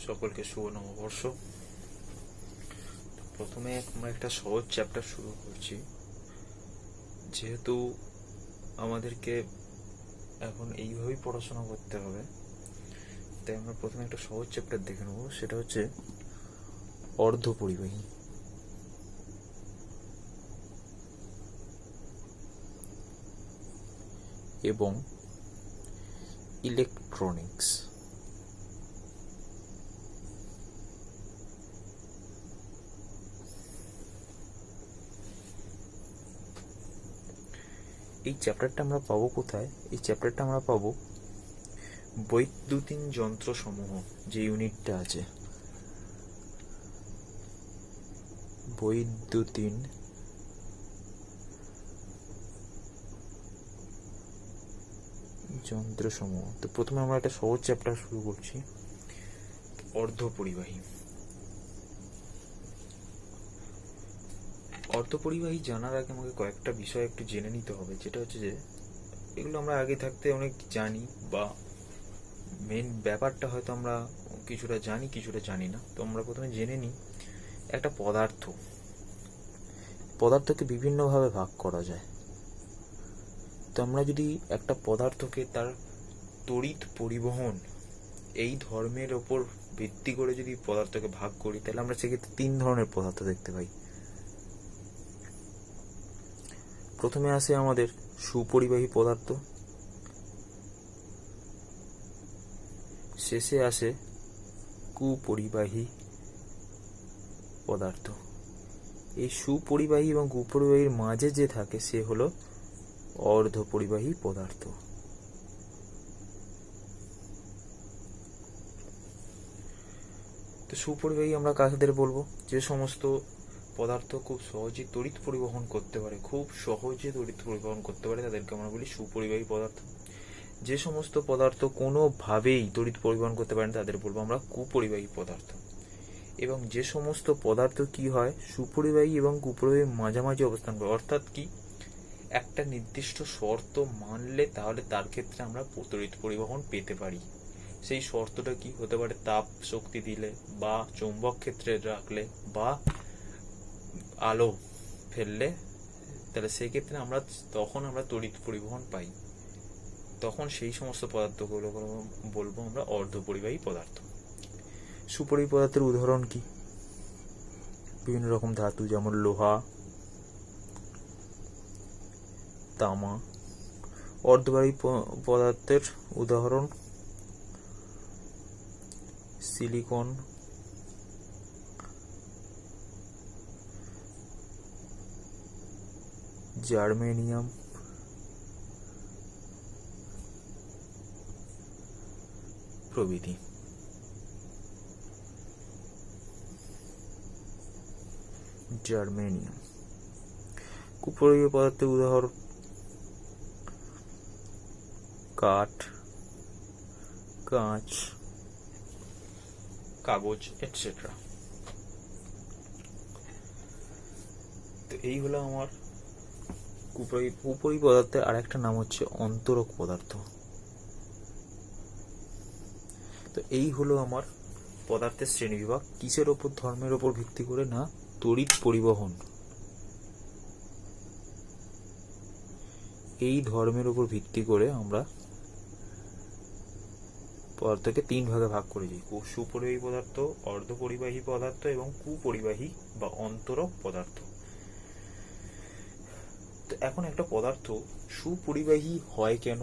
সকলকে শুভ নববর্ষ। প্রথমে আমরা একটা সহজ চ্যাপ্টার শুরু করছি, যেহেতু আমাদেরকে এখন এইভাবেই পড়াশোনা করতে হবে, তাই আমরা প্রথমে একটা সহজ চ্যাপ্টার দেখে নেব। সেটা হচ্ছে অর্ধপরিবাহী। এবং ইলেকট্রনিক্স। এই চ্যাপ্টারটা আমরা পাবো কোথায়? এই চ্যাপ্টারটা আমরা পাবো বৈদ্যুতিন যন্ত্রসমূহ যে ইউনিটটা আছে, বৈদ্যুতিন যন্ত্রসমূহ। তো প্রথমে আমরা একটা সহজ চ্যাপ্টার শুরু করছি, অর্ধপরিবাহী। অর্ধপরিবাহী জানার আগে আমাকে কয়েকটা বিষয় একটু জেনে নিতে হবে, যেটা হচ্ছে যে এগুলো আমরা আগে থাকতে অনেক জানি, বা মেন ব্যাপারটা হয়তো আমরা কিছুটা জানি কিছুটা জানি না। তো আমরা প্রথমে জেনে নিই একটা পদার্থকে বিভিন্নভাবে ভাগ করা যায়। তো আমরা যদি একটা পদার্থকে তার তড়িৎ পরিবহন এই ধর্মের ওপর ভিত্তি করে যদি পদার্থকে ভাগ করি, তাহলে আমরা সেক্ষেত্রে 3 ধরনের পদার্থ দেখতে পাই। প্রথমে আসে আমাদের সুপরিবাহী পদার্থ, শেষে আসে কুপরিবাহী পদার্থ। এই সুপরিবাহী এবং কুপরিবাহীর মাঝে যে থাকে সে হলো অর্ধপরিবাহী পদার্থ। তো সুপরিবাহী আমরা কাদের বলবো? যে সমস্ত পদার্থ খুব সহজে তড়িৎ পরিবহন করতে পারে, তাদেরকে আমরা বলি সুপরিবাহী পদার্থ। যে সমস্ত পদার্থ কোনোভাবেই তড়িৎ পরিবহন করতে পারে না, তাদের বলবো আমরা কুপরিবাহী পদার্থ। এবং যে সমস্ত পদার্থ কি হয়, সুপরিবাহী এবং কুপরিবাহীর মাঝামাঝি অবস্থান করে, অর্থাৎ কি একটা নির্দিষ্ট শর্ত মানলে তাহলে তার ক্ষেত্রে আমরা তড়িৎ পরিবহন পেতে পারি। সেই শর্তটা কি হতে পারে? তাপ শক্তি দিলে, বা চৌম্বক ক্ষেত্রে রাখলে, বা আলো ফেললে, তাহলে সেই ক্ষেত্রে তখন আমরা তড়িৎ পরিবহন পাই। তখন সেই সমস্ত পদার্থগুলো বলবো আমরা অর্ধপরিবাহী পদার্থ। সুপরিবাহী পদার্থের উদাহরণ কি? বিভিন্ন রকম ধাতু, যেমন লোহা, তামা। অর্ধপরিবাহী পদার্থের উদাহরণ সিলিকন, জার্মেনিয়াম প্রভৃতি। জার্মেনিয়াম। কুপরিবাহী পদার্থের উদাহরণ কাঠ, কাঁচ, কাগজ এটসেট্রা। তো এই হলো আমার কুপরিবাহী পদার্থের আর একটা নাম হচ্ছে অন্তরক পদার্থ। তো এই হলো আমার পদার্থের শ্রেণীবিভাগ। কিসের ওপর? ধর্মের ওপর ভিত্তি করে না, তড়িৎ পরিবহন। এই ধর্মের উপর ভিত্তি করে আমরা পদার্থকে 3 ভাগে ভাগ করেছি: সুপরিবাহী পদার্থ, অর্ধপরিবাহী পদার্থ এবং কুপরিবাহী বা অন্তরক পদার্থ। তো এখন একটা পদার্থ সুপরিবাহী হয় কেন,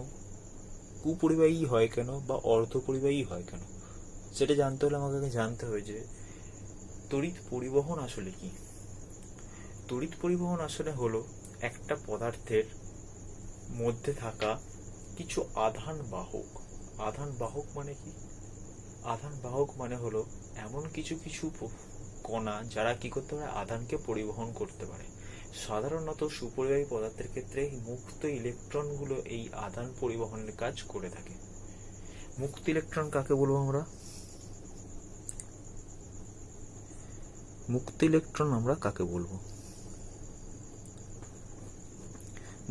কুপরিবাহী হয় কেন, বা অর্ধপরিবাহী হয় কেন, সেটা জানতে হলে আমাকে জানতে হবে যে তড়িৎ পরিবহন আসলে কি। তড়িৎ পরিবহন আসলে হলো একটা পদার্থের মধ্যে থাকা কিছু আধান বাহক। আধান বাহক মানে কি? আধান বাহক মানে হলো এমন কিছু কণা যারা কি করতে পারে, আধানকে পরিবহন করতে পারে। সাধারণত সুপরিবাহী পদার্থের ক্ষেত্রে মুক্ত ইলেকট্রনগুলো এই আধান পরিবহনের কাজ করে থাকে। মুক্ত ইলেকট্রন কাকে বলবো আমরা? মুক্ত ইলেকট্রন আমরা কাকে বলবো?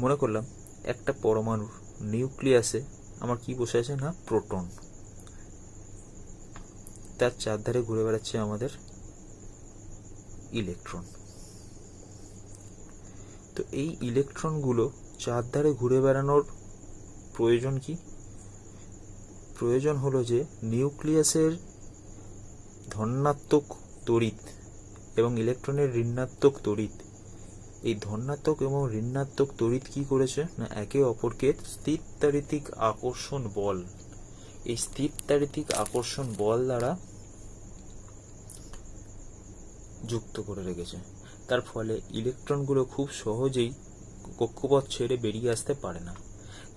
মনে করলাম একটা পরমাণুর নিউক্লিয়াসে আমার কি বসে আছে না, প্রোটন। তার চারধারে ঘুরে বেড়াচ্ছে আমাদের ইলেকট্রন। তো এই ইলেকট্রনগুলো চারধারে ঘুরে বেড়ানোর প্রয়োজন কি? প্রয়োজন হলো যে নিউক্লিয়াসের ধনাত্মক তড়িৎ এবং ইলেকট্রনের ঋণাত্মক তড়িৎ, এই ধনাত্মক এবং ঋণাত্মক তড়িৎ কি করেছে না একে অপরকে স্থিরতাড়িতিক আকর্ষণ বল, এই স্থিরতাড়িতিক আকর্ষণ বল দ্বারা যুক্ত করে রেখেছে। তার ফলে ইলেকট্রনগুলো খুব সহজেই কক্ষপথ ছেড়ে বেরিয়ে আসতে পারে না।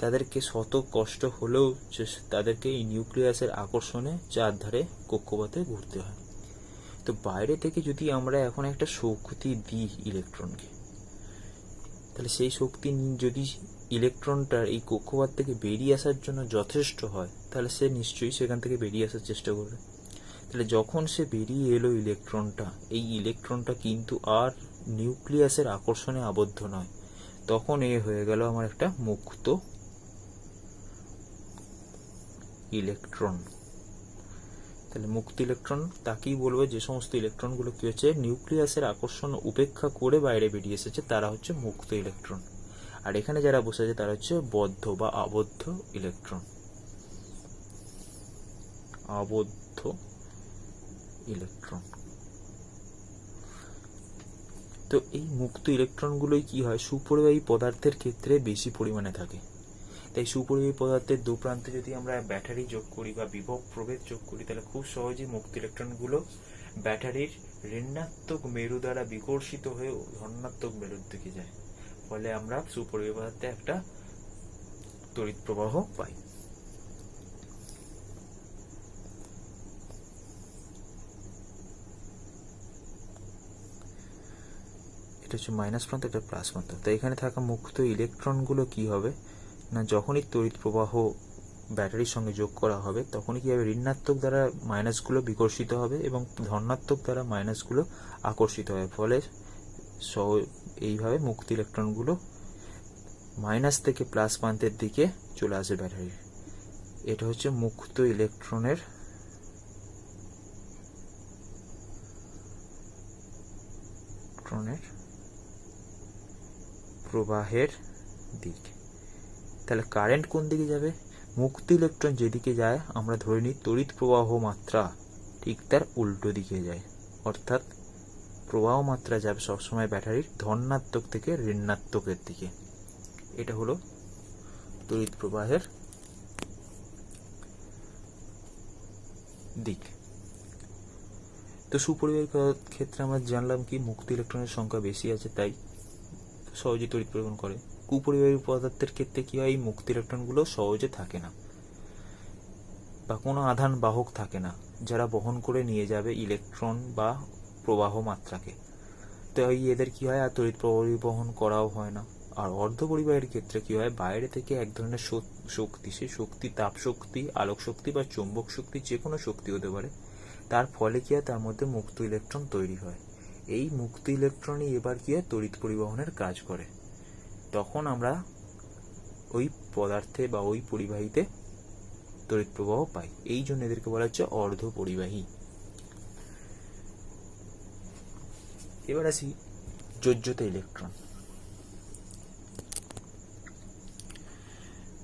তাদেরকে শত কষ্ট হলেও তাদেরকে এই নিউক্লিয়াসের আকর্ষণে চারধারে কক্ষপথে ঘুরতে হয়। তো বাইরে থেকে যদি আমরা এখন একটা শক্তি দিই ইলেকট্রনকে, তাহলে সেই শক্তি যদি ইলেকট্রনটার এই কক্ষপথ থেকে বেরিয়ে আসার জন্য যথেষ্ট হয়, তাহলে সে নিশ্চয়ই সেখান থেকে বেরিয়ে আসার চেষ্টা করবে। তাহলে যখন সে বেরিয়ে এলো ইলেকট্রনটা, এই ইলেকট্রনটা কিন্তু আর নিউক্লিয়াসের আকর্ষণে আবদ্ধ নয়, তখন এ হয়ে গেল আমার একটা মুক্ত ইলেকট্রন। তাহলে মুক্ত ইলেকট্রন তাকেই বলবো যে সমস্ত ইলেকট্রনগুলো কি হচ্ছে নিউক্লিয়াসের আকর্ষণ উপেক্ষা করে বাইরে বেরিয়ে এসেছে, তারা হচ্ছে মুক্ত ইলেকট্রন। আর এখানে যারা বসে আছে তারা হচ্ছে বদ্ধ বা আবদ্ধ ইলেকট্রন। আবদ্ধ ইলেকট্রন। তো এই মুক্ত ইলেকট্রনগুলোই কি হয় সুপরিবাহী পদার্থের ক্ষেত্রে বেশি পরিমাণে থাকে। তাই সুপরিবাহী পদার্থের দু প্রান্তে যদি আমরা ব্যাটারি যোগ করি বা বিভব প্রভেদ যোগ করি, তাহলে খুব সহজেই মুক্ত ইলেকট্রনগুলো ব্যাটারির ঋণাত্মক মেরু দ্বারা বিকর্ষিত হয়ে ধনাত্মক মেরুর দিকে যায়। ফলে আমরা সুপরিবাহী পদার্থে একটা তড়িৎ প্রবাহ পাই। এটা হচ্ছে মাইনাস প্রান্ত, এটা প্লাস প্রান্ত। তাই এখানে থাকা মুক্ত ইলেকট্রনগুলো কি হবে না যখনই তড়িৎ প্রবাহ ব্যাটারির সঙ্গে যোগ করা হবে তখনই কি হবে ঋণাত্মক দ্বারা মাইনাসগুলো বিকর্ষিত হবে এবং ধনাত্মক দ্বারা মাইনাসগুলো আকর্ষিত হবে। ফলে এইভাবে মুক্ত ইলেকট্রনগুলো মাইনাস থেকে প্লাস প্রান্তের দিকে চলে আসে ব্যাটারির। এটা হচ্ছে মুক্ত ইলেকট্রনের প্রবাহের দিক। তাহলে কারেন্ট কোন দিকে যাবে? মুক্ত ইলেকট্রন যেদিকে যায় আমরা ধরে নিই তড়িৎ প্রবাহ মাত্রা ঠিক তার উল্টো দিকে যায়, অর্থাৎ প্রবাহ মাত্রা যাবে সবসময় ব্যাটারির ধনাত্মক থেকে ঋণাত্মকের দিকে। এটা হলো তড়িৎ প্রবাহের দিক। তো সুপরিবাহী ক্ষেত্রে আমরা জানলাম কি মুক্ত ইলেকট্রনের সংখ্যা বেশি আছে, তাই সহজে তড়িৎ পরিবহন করে। কুপরিবাহী পদার্থের ক্ষেত্রে কি হয় মুক্ত ইলেকট্রনগুলো সহজে থাকে না বা কোনো আধান বাহক থাকে না যারা বহন করে নিয়ে যাবে ইলেকট্রন বা প্রবাহ মাত্রাকে। তো এদের কি হয় আর তড়িৎ পরিবহন করাও হয় না। আর অর্ধপরিবাহীর ক্ষেত্রে কি হয় বাইরে থেকে এক ধরনের শক্তি, সেই শক্তি তাপ শক্তি, আলোক শক্তি বা চৌম্বক শক্তি, যে কোনো শক্তি হতে পারে, তার ফলে কি হয় তার মধ্যে মুক্ত ইলেকট্রন তৈরি হয়। এই মুক্ত ইলেকট্রনই এবার কি হয় তড়িৎ পরিবহনের কাজ করে। তখন আমরা ওই পদার্থে বা ওই পরিবাহীতে তড়িৎ প্রবাহ পাই। এই জন্য এদেরকে বলা হচ্ছে অর্ধ পরিবাহী। এবার আসি যোজ্যতা ইলেকট্রন।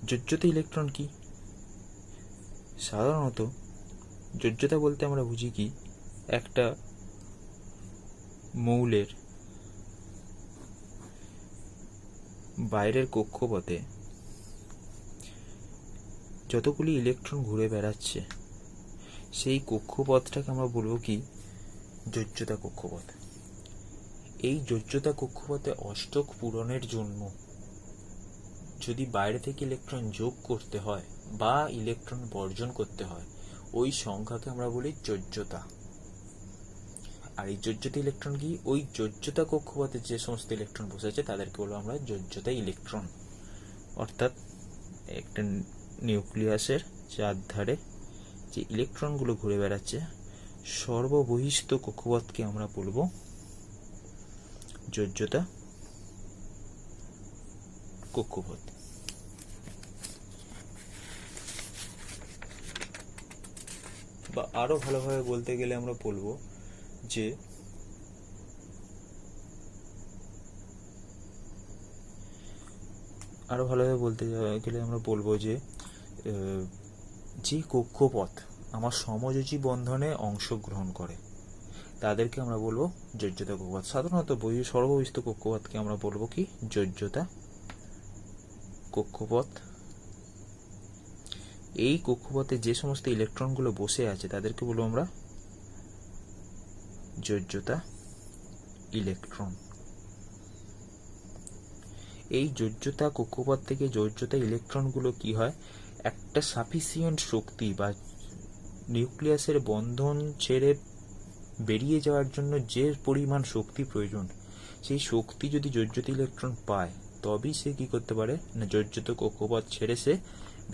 যোজ্যতা ইলেকট্রন কি? সাধারণত যোজ্যতা বলতে আমরা বুঝি কি একটা মৌলের বাইরের কক্ষপথে যতগুলি ইলেকট্রন ঘুরে বেড়াচ্ছে সেই কক্ষপথটাকে আমরা বলবো কি যোজ্যতা কক্ষপথ। এই যোজ্যতা কক্ষপথে অষ্টক পূরণের জন্য যদি বাইরে থেকে ইলেকট্রন যোগ করতে হয় বা ইলেকট্রন বর্জন করতে হয়, ওই সংখ্যাকে আমরা বলি যোজ্যতা। আর এই যোজ্যতা ইলেকট্রন কি ওই যোজ্যতা কক্ষপথে যে সমস্ত ইলেকট্রন বসে আছে তাদেরকে বলবো আমরা যোজ্যতা ইলেকট্রন। অর্থাৎ একটা নিউক্লিয়াসের চারধারে যে ইলেকট্রনগুলো ঘুরে বেড়াচ্ছে সর্ববহিস্থ কক্ষপথকে আমরা বলবো যোজ্যতা কক্ষপথ। বা আরো ভালোভাবে বলতে গেলে আমরা বলবো যে যে কক্ষপথ আমার সমযোজী বন্ধনে অংশগ্রহণ করে তাদেরকে আমরা বলবো যোজ্যতা কক্ষপথ। সাধারণত সর্ববহিস্থ কক্ষপথকে আমরা বলবো কি যোজ্যতা কক্ষপথ। এই কক্ষপথে যে সমস্ত ইলেকট্রনগুলো বসে আছে তাদেরকে বলবো আমরা যোজ্যতা ইলেকট্রন। এই যোজ্যতা কক্ষপথ থেকে যোজ্যতা ইলেকট্রনগুলো কি হয়, একটা সাফিসিয়েন্ট শক্তি বা নিউক্লিয়াসের বন্ধন ছেড়ে বেরিয়ে যাওয়ার জন্য যে পরিমাণ শক্তি প্রয়োজন, সেই শক্তি যদি যোজ্যতা ইলেকট্রন পায় তবেই সে কি করতে পারে না যোজ্যতা কক্ষপথ ছেড়ে সে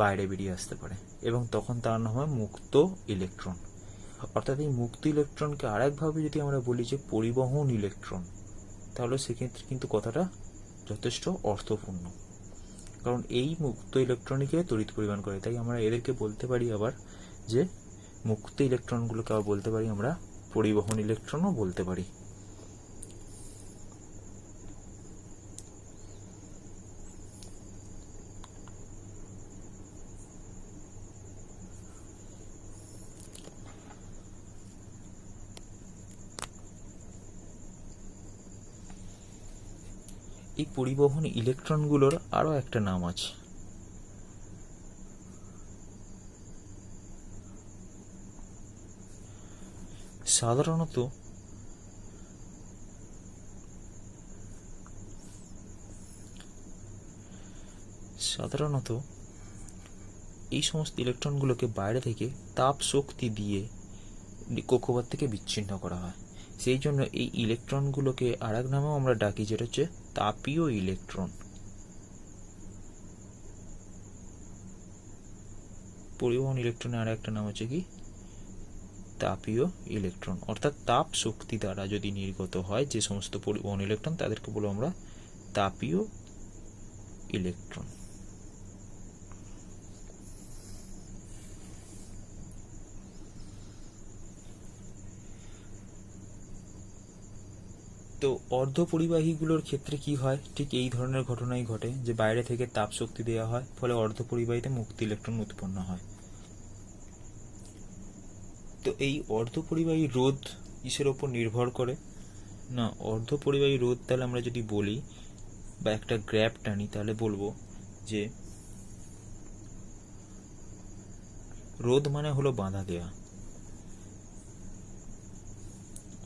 বাইরে বেরিয়ে আসতে পারে, এবং তখন তার নাম হয় মুক্ত ইলেকট্রন। অর্থাৎ এই মুক্ত ইলেকট্রনকে আরেকভাবে যদি আমরা বলি যে পরিবহন ইলেকট্রন, তাহলে সেক্ষেত্রে কিন্তু কথাটা যথেষ্ট অর্থপূর্ণ, কারণ এই মুক্ত ইলেকট্রনকে তড়িৎ পরিবহন করে। তাই আমরা এদেরকে বলতে পারি আবার যে মুক্ত ইলেকট্রনগুলোকে আবার বলতে পারি আমরা পরিবহন ইলেকট্রনও বলতে পারি। এই পরিবহন ইলেকট্রনগুলোর আরো একটা নাম আছে, সাধারণত এই সমস্ত ইলেকট্রনগুলোকে বাইরে থেকে তাপ শক্তি দিয়ে কক্ষপথ থেকে বিচ্ছিন্ন করা হয়। সেই জন্য এই ইলেকট্রনগুলোকে আর এক নামেও আমরা ডাকি, যেটা হচ্ছে তাপীয় ইলেকট্রন। পরিবহন ইলেকট্রনের আর একটা নাম হচ্ছে কি তাপীয় ইলেকট্রন। অর্থাৎ তাপ শক্তি দ্বারা যদি নির্গত হয় যে সমস্ত পরিবহন ইলেকট্রন, তাদেরকে বলবো আমরা তাপীয় ইলেকট্রন। তো অর্ধপরিবাহীগুলোর ক্ষেত্রে কি হয়, ঠিক এই ধরনের ঘটনাই ঘটে যে বাইরে থেকে তাপ শক্তি দেওয়া হয়, ফলে অর্ধপরিবাহীতে মুক্ত ইলেকট্রন উৎপন্ন হয়। তো এই অর্ধপরিবাহী রোধ কিসের ওপর নির্ভর করে না, অর্ধপরিবাহী রোধ তাহলে আমরা যদি বলি বা একটা গ্র্যাফ টানি, তাহলে বলবো যে রোধ মানে হলো বাঁধা দেওয়া।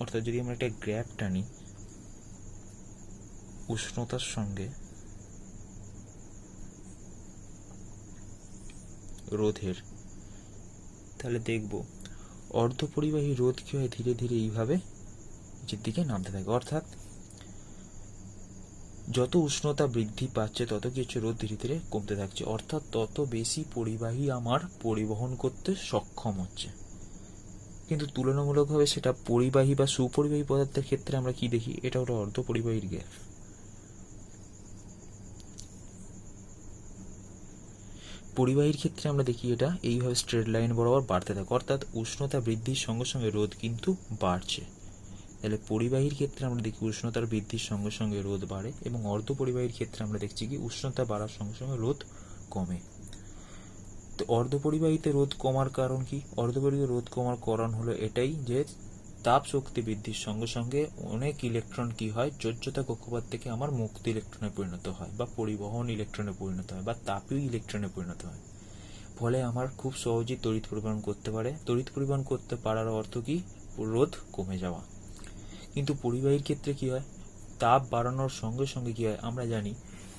অর্থাৎ যদি আমরা একটা গ্র্যাফ টানি উষ্ণতার সঙ্গে রোধের, তাহলে দেখব অর্ধপরিবাহী রোধ কি হয়, ধীরে ধীরে এইভাবে নিচের দিকে নামতে থাকে। অর্থাৎ যত উষ্ণতা বৃদ্ধি পাচ্ছে তত কিছু রোধ ধীরে ধীরে কমতে থাকছে, অর্থাৎ তত বেশি পরিবাহী আমার পরিবহন করতে সক্ষম হচ্ছে। কিন্তু তুলনামূলকভাবে সেটা পরিবাহী বা সুপরিবাহী পদার্থের ক্ষেত্রে আমরা কি দেখি, এটা হলো অর্ধপরিবাহীর গ্যাপ। পরিবাহীর ক্ষেত্রে আমরা দেখি এটা এইভাবে স্ট্রেট লাইন বরাবর বাড়তে থাকে, অর্থাৎ উষ্ণতা বৃদ্ধির সঙ্গে সঙ্গে রোধ কিন্তু বাড়ছে। তাহলে পরিবাহীর ক্ষেত্রে আমরা দেখি উষ্ণতার বৃদ্ধির সঙ্গে সঙ্গে রোধ বাড়ে, এবং অর্ধপরিবাহীর ক্ষেত্রে আমরা দেখছি কি উষ্ণতা বাড়ার সঙ্গে সঙ্গে রোধ কমে। তো অর্ধপরিবাহীতে রোধ কমার কারণ কি, অর্ধপরিবাহী রোধ কমার কারণ হলো এটাই যে তাপ শক্তি বৃদ্ধির সঙ্গে সঙ্গে অনেক ইলেকট্রন কি হয় যোজ্যতা কক্ষপথ থেকে আমার মুক্ত ইলেকট্রনে পরিণত হয়, বা পরিবহন ইলেকট্রনে পরিণত হয়, বা তাপীয় ইলেকট্রনে পরিণত হয়। ফলে আমার খুব সহজেই তড়িৎ পরিবহন করতে পারে। তড়িৎ পরিবহন করতে পারার অর্থ কি, রোধ কমে যাওয়া। কিন্তু পরিবাহীর ক্ষেত্রে কি হয়, তাপ বাড়ানোর সঙ্গে সঙ্গে কি হয়, আমরা জানি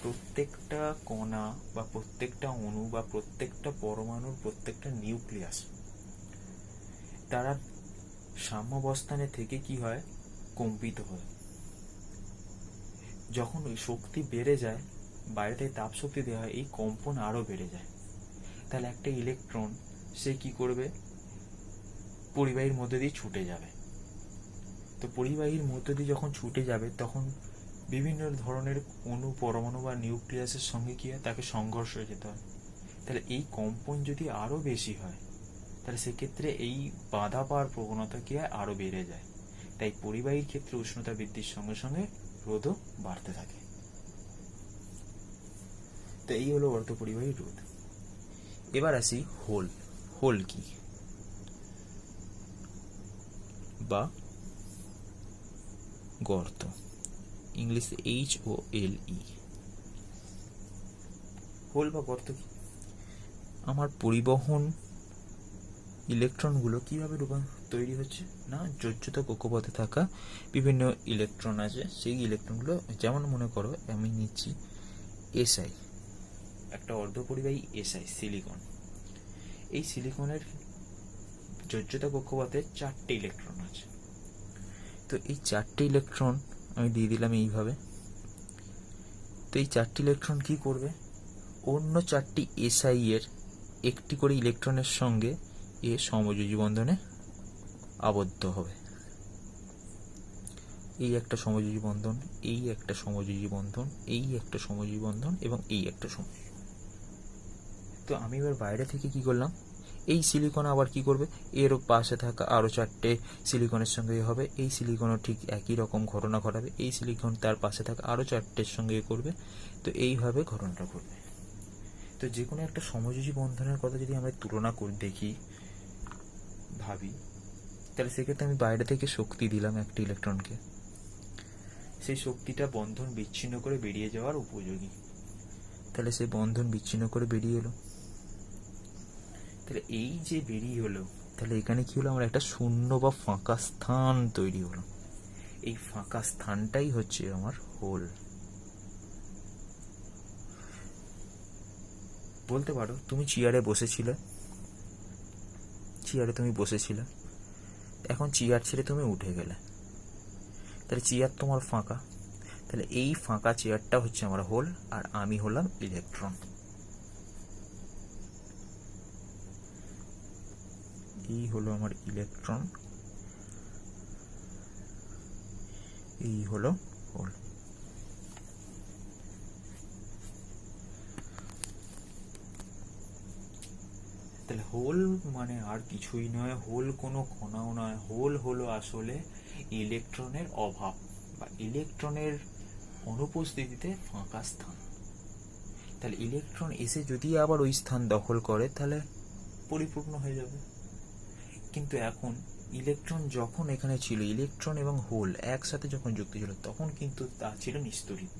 প্রত্যেকটা কণা বা প্রত্যেকটা অণু বা প্রত্যেকটা পরমাণুর প্রত্যেকটা নিউক্লিয়াস তারা সাম্যাবস্থানে থেকে কি হয় কম্পিত হয়। যখন ওই শক্তি বেড়ে যায়, বাইরে থেকে তাপ শক্তি দেওয়া হয়, এই কম্পন আরো বেড়ে যায়। তাহলে একটা ইলেকট্রন সে কি করবে, পরিবাহীর মধ্যে দিয়ে ছুটে যাবে। তো পরিবাহীর মধ্যে দিয়ে যখন ছুটে যাবে, তখন বিভিন্ন ধরনের অণু পরমাণু বা নিউক্লিয়াসের সঙ্গে কি হয়, তাকে সংঘর্ষ হয়ে যেতে হয়। তাহলে এই কম্পন যদি আরো বেশি হয়, তাহলে সেক্ষেত্রে এই বাধা পাওয়ার প্রবণতা কি হয়, আরো বেড়ে যায়। তাই পরিবাহীর ক্ষেত্রে উষ্ণতা বৃদ্ধির সঙ্গে সঙ্গে রোধও বাড়তে থাকে। তো এই হলো অর্ধপরিবাহী রোধ। এবার আসি হোল। হোল কি বা গর্ত, ইংলিশে HOLE। হোল বা গর্ত কি? আমার পরিবহন ইলেকট্রনগুলো কিভাবে তৈরি হচ্ছে না, যোজ্যতা কক্ষপথে থাকা বিভিন্ন ইলেকট্রন আছে, সেই ইলেকট্রনগুলো যেমন মনে করো আমি নিচ্ছি SI, একটা অর্ধপরিবাহী SI সিলিকন। এই সিলিকনের যোজ্যতা কক্ষপথে 4টে ইলেকট্রন আছে। তো এই 4টে ইলেকট্রন আমি দিয়ে দিলাম এইভাবে। তো এই 4টি ইলেকট্রন কি করবে, অন্য 4টি SI এর একটি করে ইলেকট্রনের সঙ্গে এ সমযোজী বন্ধনে আবদ্ধ হবে। এই একটা সমযোজী বন্ধন, এই একটা সমযোজী বন্ধন, এই একটা সমযোজী বন্ধন এবং এই একটা সমযোজী। তো আমি এবার বাইরে থেকে কি করলাম, এই সিলিকন আবার কি করবে, এর পাশে থাকা আরো 4টে সিলিকনের সঙ্গে হবে, এই সিলিকনও ঠিক একই রকম ঘটনা ঘটাবে, এই সিলিকন তার পাশে থাকা আরো 4টের সঙ্গে করবে। তো এইভাবে ঘটনাটা ঘটবে। তো যে কোনো একটা সমযোজী বন্ধনের কথা যদি আমরা তুলনা করে দেখি, ভাবি, তাহলে সেক্ষেত্রে আমি বাইরে থেকে শক্তি দিলাম একটা ইলেকট্রনকে, সেই শক্তিটা বন্ধন বিচ্ছিন্ন করে বেরিয়ে যাওয়ার উপযোগী। তাহলে সেই বন্ধন বিচ্ছিন্ন করে বেরিয়ে এলো। তাহলে এই যে বেরিয়ে হলো, তাহলে এখানে কি হলো, আমার একটা শূন্য বা ফাঁকা স্থান তৈরি হলো। এই ফাঁকা স্থানটাই হচ্ছে আমার হোল। বলতে পারো তুমি চেয়ারে বসেছিলে, চেয়ারে তুমি বসেছিলে, এখন চেয়ার ছেড়ে তুমি উঠে গেলে, তাহলে চেয়ার তোমার ফাঁকা, তাহলে এই ফাঁকা চেয়ারটা হচ্ছে আমার হোল, আর আমি হলাম ইলেকট্রন। এই হলো আমার ইলেকট্রন, এই হলো হোল। তাহলে হোল মানে আর কিছুই নয়, হোল কোনো কণাও নয়, হোল হলো আসলে ইলেকট্রনের অভাব বা ইলেকট্রনের অনুপস্থিতিতে ফাঁকা স্থান। তাহলে ইলেকট্রন এসে যদি আবার ওই স্থান দখল করে তাহলে পরিপূর্ণ হয়ে যাবে। কিন্তু এখন ইলেকট্রন যখন এখানে ছিল, ইলেকট্রন এবং হোল একসাথে যখন যুক্ত ছিল, তখন কিন্তু তা ছিল নিস্তড়িত।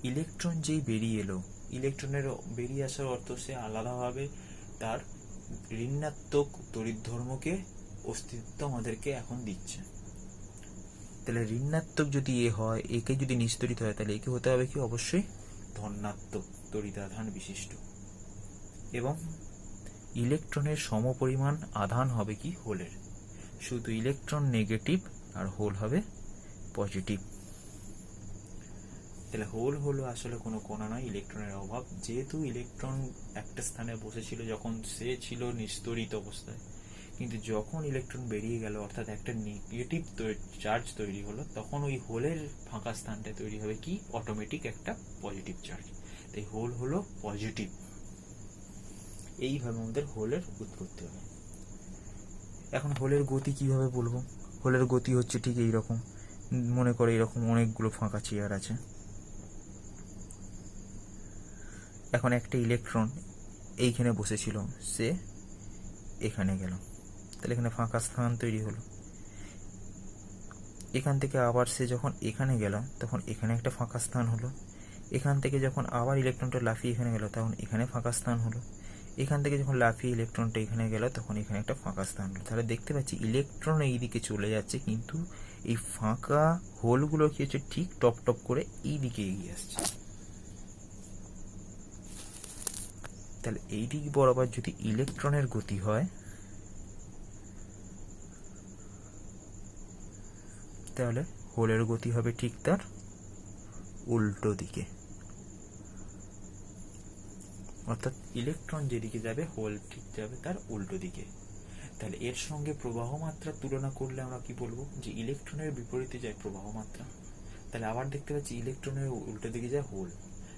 ইলেকট্রন যেই বেরিয়ে এলো, ইলেকট্রনের বেরিয়ে আসার অর্থ সে আলাদাভাবে তার ঋণাত্মক তড়িৎ ধর্মকে অস্তিত্ব আমাদেরকে এখন দিচ্ছে। তাহলে ঋণাত্মক যদি এ হয়, একে যদি নিস্তড়িত হয়, তাহলে একে হতে হবে কি, অবশ্যই ধনাত্মক তড়িতাধান বিশিষ্ট। এবং ইলেকট্রনের সমপরিমাণ আধান হবে কি হোলের, শুধু ইলেকট্রন নেগেটিভ আর হোল হবে পজিটিভ। তাহলে হোল হলো আসলে কোনো কণা নয়, ইলেকট্রনের অভাব। যেহেতু ইলেকট্রন একটা স্থানে বসেছিল যখন সে ছিল নিস্তড়িত অবস্থায়, কিন্তু যখন ইলেকট্রন বেরিয়ে গেল, অর্থাৎ একটা নেগেটিভ চার্জ তৈরি হলো, তখন ওই হোলের ফাঁকা স্থানটা তৈরি হবে কি, অটোমেটিক একটা পজিটিভ চার্জ। তাই হোল হলো পজিটিভ। এইভাবে আমাদের হোলের উৎপত্তি হবে। এখন হোলের গতি কিভাবে বলবো, হোলের গতি হচ্ছে ঠিক এইরকম। মনে করে এরকম অনেকগুলো ফাঁকা চেয়ার আছে, এখন একটা ইলেকট্রন এইখানে বসেছিল, সে এখানে গেল, তাহলে এখানে ফাঁকা স্থান তৈরি হলো। এখান থেকে আবার সে যখন এখানে গেল, তখন এখানে একটা ফাঁকা স্থান হলো। এখান থেকে যখন আবার ইলেকট্রনটা লাফিয়ে এখানে গেল, তখন এখানে ফাঁকা স্থান হলো। এখান থেকে যখন লাফিয়ে ইলেকট্রনটা এখানে গেল, তখন এখানে একটা ফাঁকা স্থান হলো। তাহলে দেখতে পাচ্ছি ইলেকট্রন এই দিকে চলে যাচ্ছে, কিন্তু এই ফাঁকা হোলগুলো কি হচ্ছে, ঠিক টপ টপ করে এই দিকে এগিয়ে আসছে। তাহলে এই দিক বরাবর যদি ইলেকট্রনের গতি হয়, তাহলে হোলের গতি হবে ঠিক তার উল্টো দিকে। অর্থাৎ ইলেকট্রন যেদিকে যাবে, হোল ঠিক যাবে তার উল্টো দিকে। তাহলে এর সঙ্গে প্রবাহ মাত্রার তুলনা করলে আমরা কি বলবো, যে ইলেকট্রনের বিপরীতে যায় প্রবাহ মাত্রা। তাহলে আবার দেখতে পাচ্ছি ইলেকট্রনের উল্টো দিকে যায় হোল।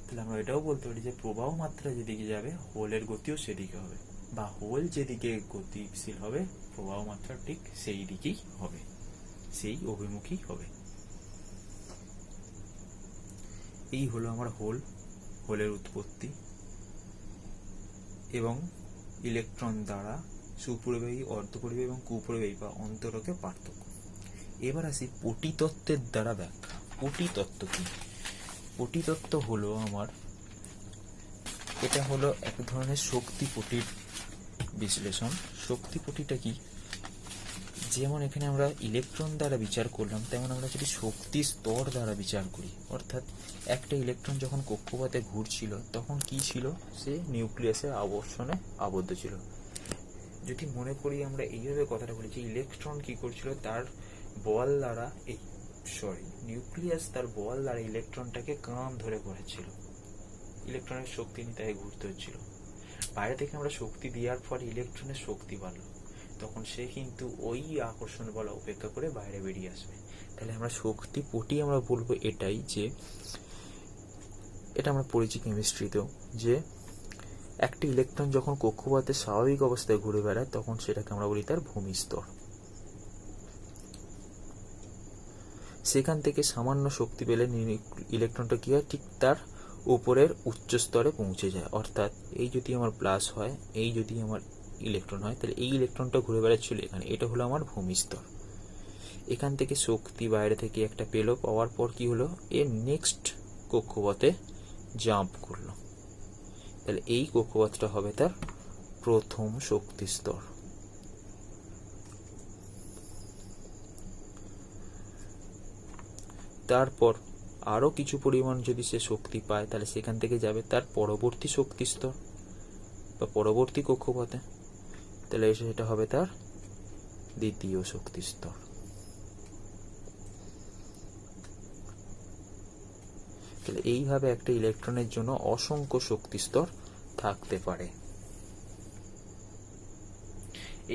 তাহলে আমরা এটাও বলতে পারি যে প্রবাহ মাত্রা যেদিকে যাবে, হোলের গতিও সেদিকে হবে। বা হোল যেদিকে গতিশীল হবে প্রবাহ মাত্রা ঠিক সেই দিকেই হবে, সেই অভিমুখী হবে। এই হলো আমার হোলের উৎপত্তি এবং ইলেকট্রন দ্বারা সুপরিবাহী, অর্ধপরিবাহী এবং কুপরিবাহী বা অন্তরকে পার্থক্য। এবার আসি পটিতত্ত্বের দ্বারা ব্যাখ্যা। পটিতত্ত্ব কি? পটিতত্ত্ব হলো আমার, এটা হলো এক ধরনের শক্তিপটির বিশ্লেষণ। শক্তিপটিটা কি? যেমন এখানে আমরা ইলেকট্রন দ্বারা বিচার করলাম, তেমন আমরা যদি শক্তি স্তর দ্বারা বিচার করি, অর্থাৎ একটা ইলেকট্রন যখন কক্ষপথে ঘুরছিল তখন কি ছিল? সে নিউক্লিয়াসের আবর্ষণে আবদ্ধ ছিল। যদি মনে করি আমরা এইভাবে কথাটা বলি যে ইলেকট্রন কি করছিল, তার বল দ্বারা নিউক্লিয়াস তার বল দ্বারা ইলেকট্রনটাকে কান ধরে করেছিল, ইলেকট্রনের শক্তি নিয়ে তাই ঘুরতে হচ্ছিল। বাইরে থেকে আমরা শক্তি দেওয়ার ফলে ইলেকট্রনের শক্তি বাড়লো, তখন সে কিন্তু ওই আকর্ষণ বল উপেক্ষা করে বাইরে বেরিয়ে আসবে। তাহলে আমরা শক্তি পটি আমরা বলবো এটাই, যে এটা আমরা পড়েছি কেমিস্ট্রিতেও, যে একটা ইলেকট্রন যখন কক্ষপথে স্বাভাবিক অবস্থায় ঘুরে বেড়ায় তখন সেটাকে আমরা বলি তার ভূমিস্তর। সেখান থেকে সামান্য শক্তি পেলে ইলেকট্রনটা কি হয়, ঠিক তার উপরের উচ্চ স্তরে পৌঁছে যায়। অর্থাৎ এই যদি আমার প্লাস হয়, এই যদি আমার ইলেকট্রন হয়, তাহলে এই ইলেকট্রনটা ঘুরে বেড়াচ্ছিল এখানে, এটা হলো আমার ভূমিস্তর। এখান থেকে শক্তি বাইরে থেকে একটা পেলো, পাওয়ার পর কি হলো, এর নেক্সট কক্ষপথে জাম্প করলো, তাহলে এই কক্ষপথটা হবে তার প্রথম শক্তি স্তর। তারপর আরো কিছু পরিমাণ যদি সে শক্তি পায়, তাহলে সেখান থেকে যাবে তার পরবর্তী শক্তি স্তর বা পরবর্তী কক্ষপথে, তাহলে সেটা হবে তার দ্বিতীয় শক্তি স্তর। তাহলে এইভাবে একটা ইলেকট্রনের জন্য অসংখ্য শক্তি স্তর থাকতে পারে।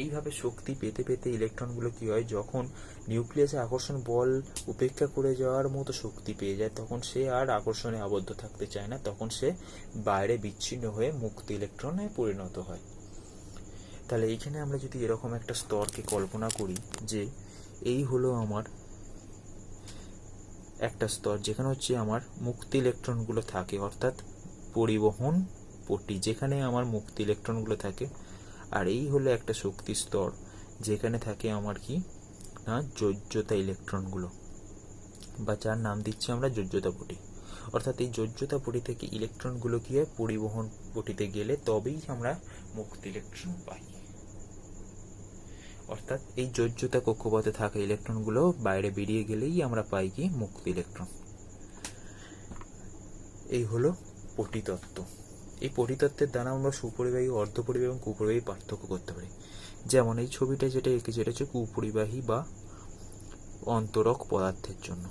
এইভাবে শক্তি পেতে পেতে ইলেকট্রনগুলো কি হয়, যখন নিউক্লিয়াসে আকর্ষণ বল উপেক্ষা করে যাওয়ার মতো শক্তি পেয়ে যায়, তখন সে আর আকর্ষণে আবদ্ধ থাকতে চায় না, তখন সে বাইরে বিচ্ছিন্ন হয়ে মুক্ত ইলেকট্রনে পরিণত হয়। তাহলে এইখানে আমরা যদি এরকম একটা স্তরকে কল্পনা করি, যে এই হলো আমার একটা স্তর যেখানে হচ্ছে আমার মুক্ত ইলেকট্রনগুলো থাকে, অর্থাৎ পরিবহন পটি যেখানে আমার মুক্ত ইলেকট্রনগুলো থাকে। আর এই হলো একটা শক্তি স্তর যেখানে থাকে আমার কি না, যোজ্যতা ইলেকট্রনগুলো, বা যার নাম দিচ্ছি আমরা যোজ্যতা পটি। অর্থাৎ এই যোজ্যতা পটি থেকে ইলেকট্রনগুলো কি হয়, পরিবহন পটিতে গেলে তবেই আমরা মুক্ত ইলেকট্রন পাই। অর্থাৎ এই যোজ্যতা কক্ষপথে থাকা ইলেকট্রনগুলো বাইরে বেরিয়ে গেলেই আমরা পাই কি, মুক্ত ইলেকট্রন। এই হলো পটিতত্ত্ব। এই পটিতত্ত্বের দ্বারা আমরা সুপরিবাহী, অর্ধপরিবাহী এবং কুপরিবাহী পার্থক্য করতে পারি। যেমন এই ছবিটা যেটা এঁকেছে, এটা হচ্ছে কুপরিবাহী বা অন্তরক পদার্থের জন্য।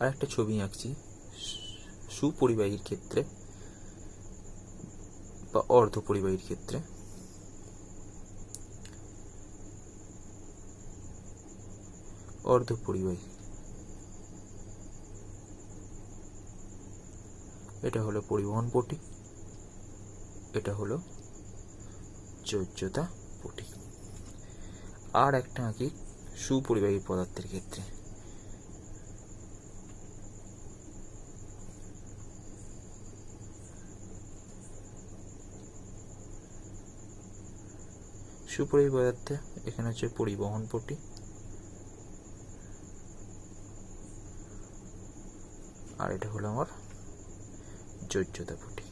আর একটা ছবি আঁকছি সুপরিবাহীর ক্ষেত্রে বা অর্ধপরিবাহীর ক্ষেত্রে। অর্ধপরিবাহী, এটা হলো পরিবহন পটি, এটা হলো যোজ্যতা পটি। আর একটা আঁকি সুপরিবাহী পদার্থের ক্ষেত্রে। সুপরিবাহী পদার্থে এখানে হচ্ছে পরিবহন পটি, আর এটা হলো আমার যোজ্যতা পটি।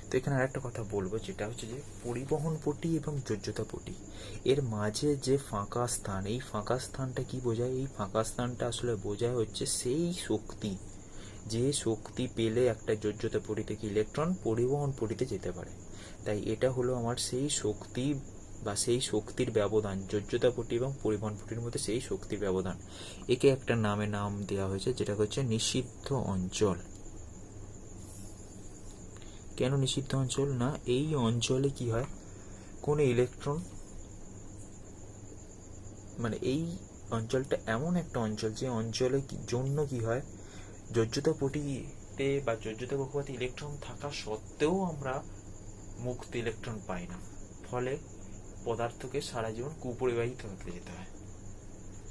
তো এখানে আর একটা কথা বলবো, যেটা হচ্ছে যে পরিবহন পটি এবং যোজ্যতা পটি এর মাঝে যে ফাঁকা স্থান, এই ফাঁকা স্থানটা কি বোঝায়? এই ফাঁকা স্থানটা আসলে বোঝায় হচ্ছে সেই শক্তি, যে শক্তি পেলে একটা যোজ্যতা পটি থেকে ইলেকট্রন পরিবহন পটিতে যেতে পারে। তাই এটা হলো আমার সেই শক্তি বা সেই শক্তির ব্যবধান, যোজ্যতা পটি এবং পরিবহন পটির মধ্যে সেই শক্তির ব্যবধান। একে একটা নাম দেওয়া হয়েছে, যেটা হচ্ছে নিষিদ্ধ অঞ্চল। কেন নিষিদ্ধ অঞ্চল? না, এই অঞ্চলে কি হয়, কোন ইলেকট্রন, মানে এই অঞ্চলটা এমন একটা অঞ্চল যে অঞ্চলে জন্য কি হয়, যোজ্যতা পটিতে বা যোজ্যতা কক্ষপথে ইলেকট্রন থাকা সত্ত্বেও আমরা মুক্ত ইলেকট্রন পাই না, ফলে পদার্থকে সারা জীবন কুপরিবাহী থাকতে যেতে হয়।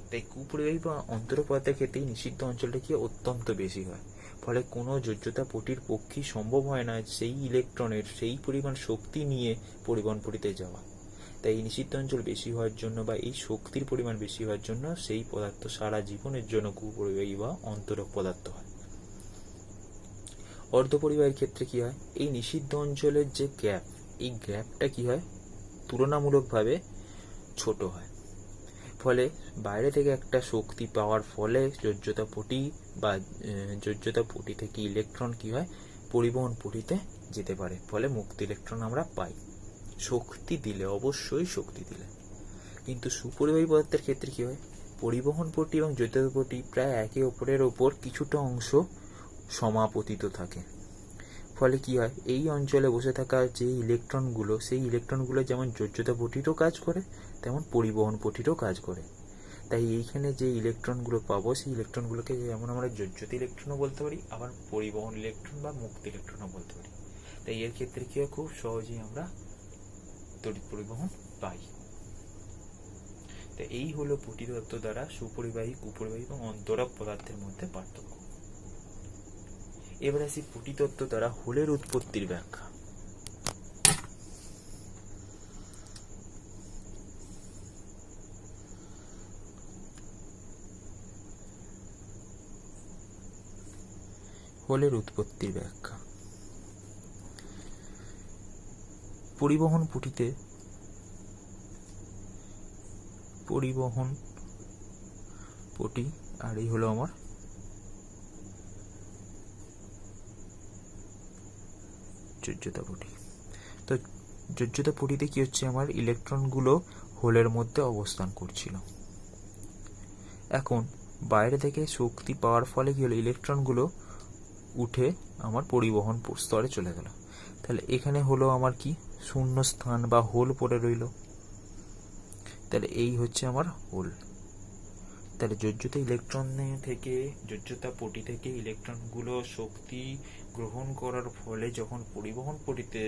তাই কুপরিবাহী বা অন্তরক পদার্থের ক্ষেত্রে নিষিদ্ধ অঞ্চলটা কি অত্যন্ত বেশি হয়, ফলে কোনো যোজ্যতা পটির পক্ষেই সম্ভব হয় না সেই ইলেকট্রনের সেই পরিমাণ শক্তি নিয়ে পরিবহন পটিতে যাওয়া। তাই এই নিষিদ্ধ অঞ্চল বেশি হওয়ার জন্য বা এই শক্তির পরিমাণ বেশি হওয়ার জন্য সেই পদার্থ সারা জীবনের জন্য কুপরিবাহী বা অন্তরক পদার্থ হয়। অর্ধপরিবাহীর ক্ষেত্রে কি হয়, এই নিষিদ্ধ অঞ্চলের যে গ্যাপ, এই গ্যাপটা কি হয় তুলনামূলকভাবে ছোট হয়, ফলে বাইরে থেকে একটা শক্তি পাওয়ার ফলে যোজ্যতা পটি বা যোজ্যতা পটি থেকে ইলেকট্রন কি হয় পরিবহন পটিতে যেতে পারে, ফলে মুক্ত ইলেকট্রন আমরা পাই শক্তি দিলে, অবশ্যই শক্তি দিলে। কিন্তু সুপরিবাহী পদার্থের ক্ষেত্রে কি হয়, পরিবহন পটি এবং যোজ্যতা পটি প্রায় একে অপরের ওপর কিছুটা অংশ সমাপতিত থাকে, ফলে কি হয় এই অঞ্চলে বসে থাকা যে ইলেকট্রনগুলো, সেই ইলেকট্রনগুলো যেমন যোজ্যতা পটিরও কাজ করে তেমন পরিবহন পটিরও কাজ করে। তাই এইখানে যে ইলেকট্রনগুলো পাবো সেই ইলেকট্রনগুলোকে যেমন আমরা যোজ্যতা ইলেকট্রনও বলতে পারি, আবার পরিবহন ইলেকট্রন বা মুক্ত ইলেকট্রনও বলতে পারি। তাই এর ক্ষেত্রে কি হয়, খুব সহজেই আমরা তড়িৎ পরিবহন পাই। তো এই হলো পটি তত্ত্ব দ্বারা সুপরিবাহী, কুপরিবাহী এবং অন্তরক পদার্থের মধ্যে পার্থক্য। এবার আসি পটি তত্ত্ব দ্বারা হোলের উৎপত্তির ব্যাখ্যা। হোলের উৎপত্তির ব্যাখ্যা। পরিবহন পটিতে পরিবহন পটি, আর এই হলো আমার যোজ্যতা পটি। তো যোজ্যতা পটিতে কি হচ্ছে, আমার ইলেকট্রনগুলো হোলের মধ্যে অবস্থান করছিল। এখন বাইরে থেকে শক্তি পাওয়ার ফলে কি হলো, ইলেকট্রনগুলো উঠে আমার পরিবহন স্তরে চলে গেল। তাহলে এখানে হলো আমার কি শূন্য স্থান বা হোল পড়ে রইল। তাহলে এই হচ্ছে আমার হোল। তাহলে যোজ্যতা ইলেকট্রন থেকে, যোজ্যতা পটি থেকে ইলেকট্রনগুলো শক্তি গ্রহণ করার ফলে যখন পরিবহন পটিতে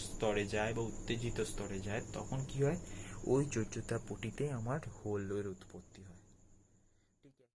স্তরে যায় বা উত্তেজিত স্তরে যায়, তখন কি হয় ওই যোজ্যতা পটিতে আমার হোলের উৎপত্তি হয়।